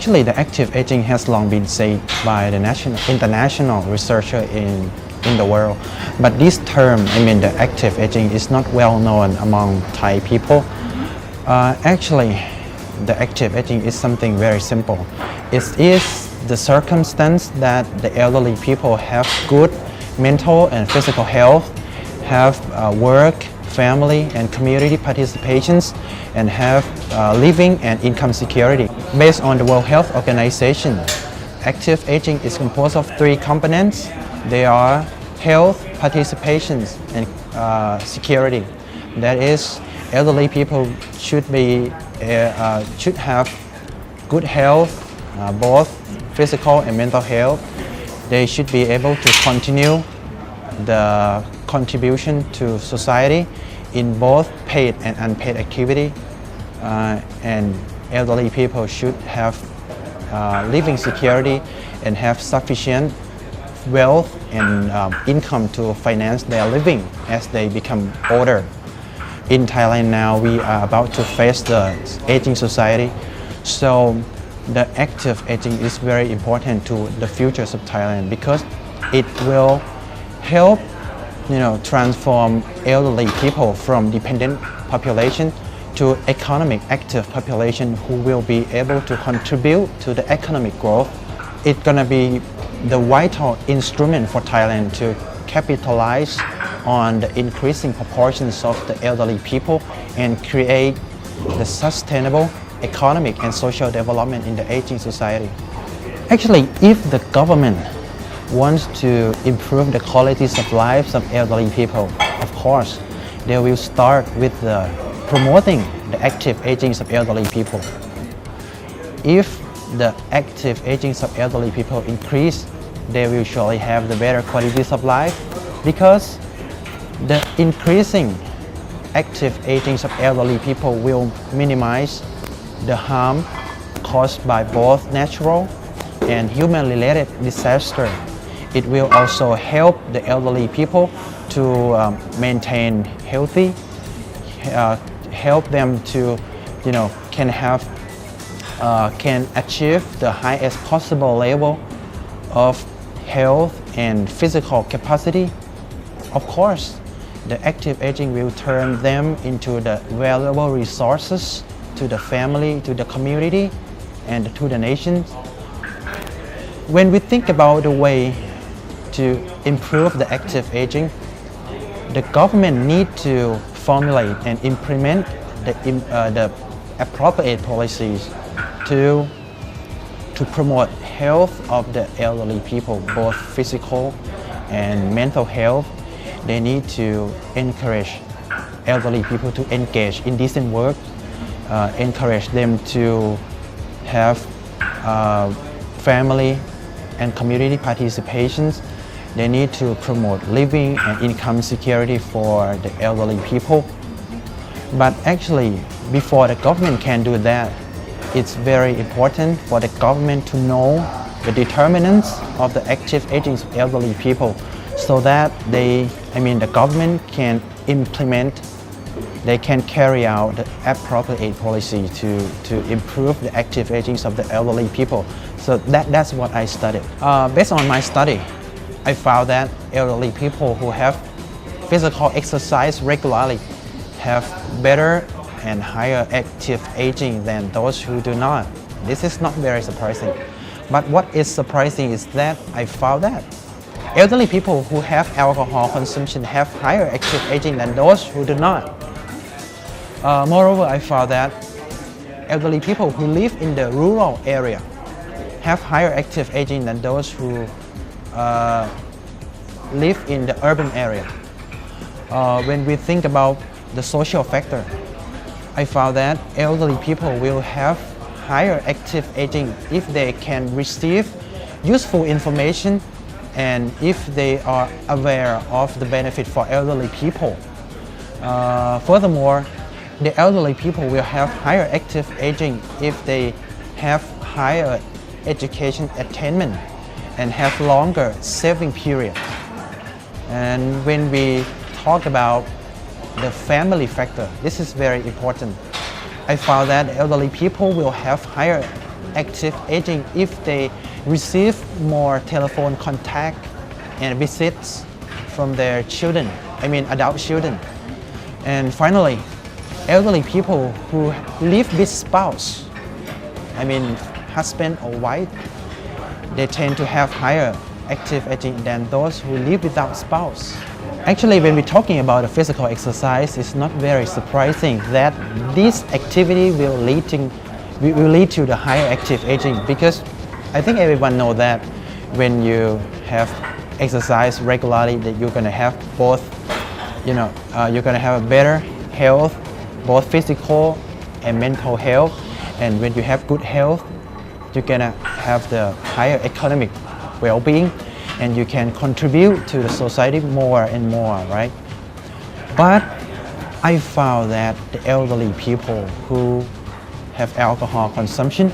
Actually, the active aging has long been said by the international researcher in the world. But this term, the active aging, is not well known among Thai people. Actually, the active aging is something very simple. It is the circumstance that the elderly people have good mental and physical health, have work, family and community participations, and have living and income security. Based on the World Health Organization, active aging is composed of three components. They are health, participations, and security. That is, elderly people should have good health, both physical and mental health. They should be able to continue the contribution to society in both paid and unpaid activity, and elderly people should have living security and have sufficient wealth and income to finance their living as they become older. In Thailand now, we are about to face the aging society, so the active aging is very important to the futures of Thailand because it will help transform elderly people from dependent population to economic active population who will be able to contribute to the economic growth. It's going to be the vital instrument for Thailand to capitalize on the increasing proportions of the elderly people and create the sustainable economic and social development in the aging society. Actually, if the government wants to improve the qualities of lives of elderly people, of course, they will start with promoting the active aging of elderly people. If the active aging of elderly people increase, they will surely have the better qualities of life because the increasing active aging of elderly people will minimize the harm caused by both natural and human-related disaster. It will also help the elderly people to maintain healthy, help them to, can achieve the highest possible level of health and physical capacity. Of course, the active aging will turn them into the valuable resources to the family, to the community, and to the nation. When we think about the way to improve the active aging, the government needs to formulate and implement the appropriate policies to promote health of the elderly people, both physical and mental health. They need to encourage elderly people to engage in decent work, encourage them to have family and community participations. They need to promote living and income security for the elderly people. But actually, before the government can do that, it's very important for the government to know the determinants of the active aging of elderly people so that the government can implement, they can carry out the appropriate policy to improve the active aging of the elderly people. So that's what I studied. Based on my study, I found that elderly people who have physical exercise regularly have better and higher active aging than those who do not. This is not very surprising. But what is surprising is that I found that elderly people who have alcohol consumption have higher active aging than those who do not. Moreover, I found that elderly people who live in the rural area have higher active aging than those who live in the urban area. When we think about the social factor, I found that elderly people will have higher active aging if they can receive useful information and if they are aware of the benefit for elderly people. Furthermore, the elderly people will have higher active aging if they have higher education attainment and have longer saving period. And when we talk about the family factor, this is very important. I found that elderly people will have higher active aging if they receive more telephone contact and visits from their children, I mean adult children. And finally, elderly people who live with spouse, I mean husband or wife, they tend to have higher active aging than those who live without spouse. Actually, when we're talking about a physical exercise, it's not very surprising that this activity will lead to the higher active aging, because I think everyone knows that when you have exercise regularly, that you're going to have both, you're going to have a better health, both physical and mental health. And when you have good health, you're going to have the higher economic well-being, and you can contribute to the society more and more, right? But I found that the elderly people who have alcohol consumption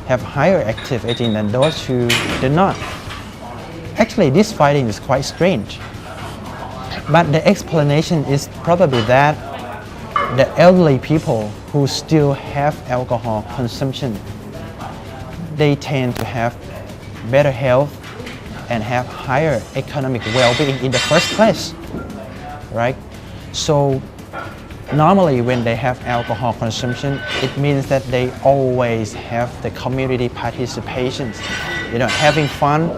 have higher active aging than those who do not. Actually, this finding is quite strange. But the explanation is probably that the elderly people who still have alcohol consumption, they tend to have better health and have higher economic well-being in the first place, right? So normally when they have alcohol consumption, it means that they always have the community participation, having fun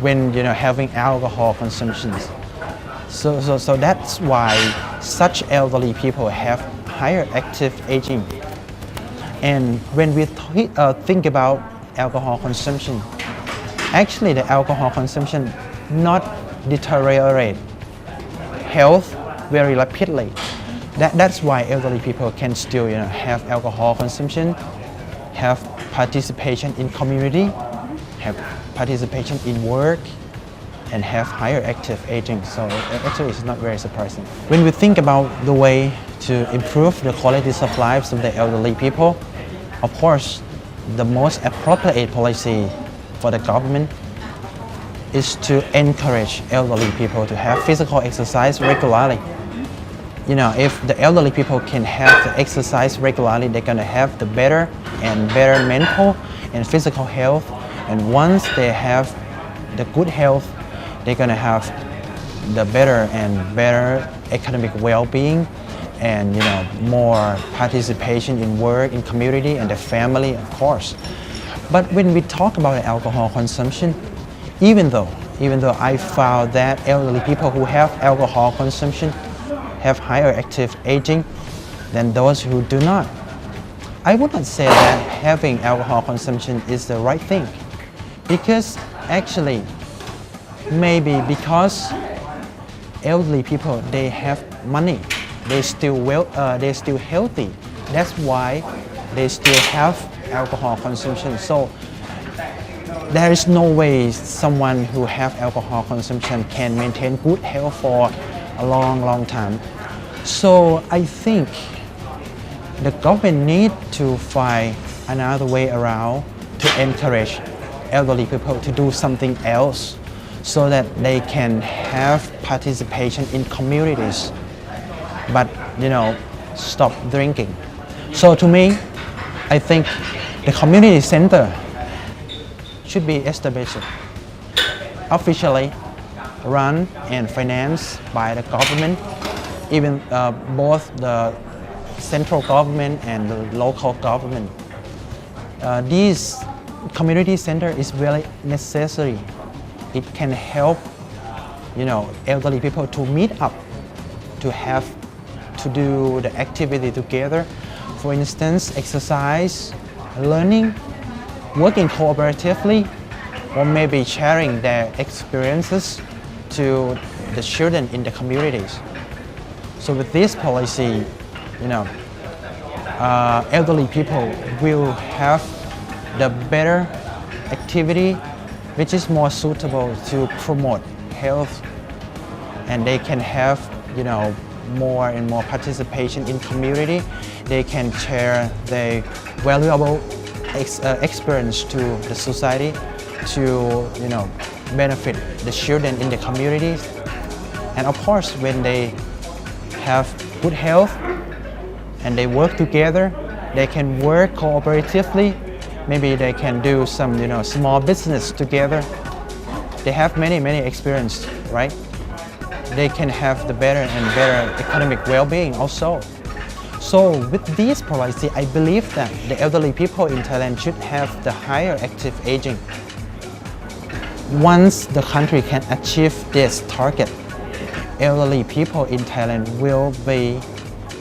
when having alcohol consumptions. So that's why such elderly people have higher active aging. And when we think about alcohol consumption, actually the alcohol consumption not deteriorate health very rapidly. That's why elderly people can still have alcohol consumption, have participation in community, have participation in work, and have higher active aging. So actually it's not very surprising. When we think about the way to improve the qualities of lives of the elderly people, of course the most appropriate policy for the government is to encourage elderly people to have physical exercise regularly. If the elderly people can have the exercise regularly, they're going to have the better mental and physical health. And once they have the good health, they're going to have the better economic well-being, and more participation in work, in community, and the family, of course. But when we talk about alcohol consumption, even though I found that elderly people who have alcohol consumption have higher active aging than those who do not, I would not say that having alcohol consumption is the right thing, because actually maybe because elderly people, they have money, they're still healthy, that's why they still have alcohol consumption. So there is no way someone who have alcohol consumption can maintain good health for a long time. So I think the government need to find another way around to encourage elderly people to do something else, so that they can have participation in communities, but stop drinking. So to me, I think the community center should be established, officially run and financed by the government, even both the central government and the local government. This community center is very necessary. It can help elderly people to meet up, to do the activity together. For instance, exercise, learning, working cooperatively, or maybe sharing their experiences to the children in the communities. So with this policy, elderly people will have the better activity which is more suitable to promote health, and they can have more and more participation in community. They can share their valuable experience to the society to benefit the children in the communities. And of course, when they have good health and they work together, they can work cooperatively Maybe they can do some, small business together. They have many experience, right? They can have the better and better economic well-being also. So with these policy, I believe that the elderly people in Thailand should have the higher active aging. Once the country can achieve this target, elderly people in Thailand will be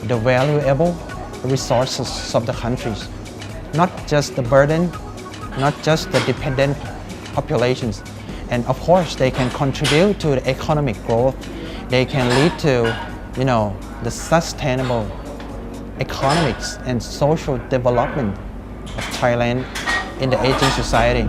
the valuable resources of the countries, not just the burden, not just the dependent populations. And of course, they can contribute to the economic growth. They can lead to, the sustainable economics and social development of Thailand in the aging society.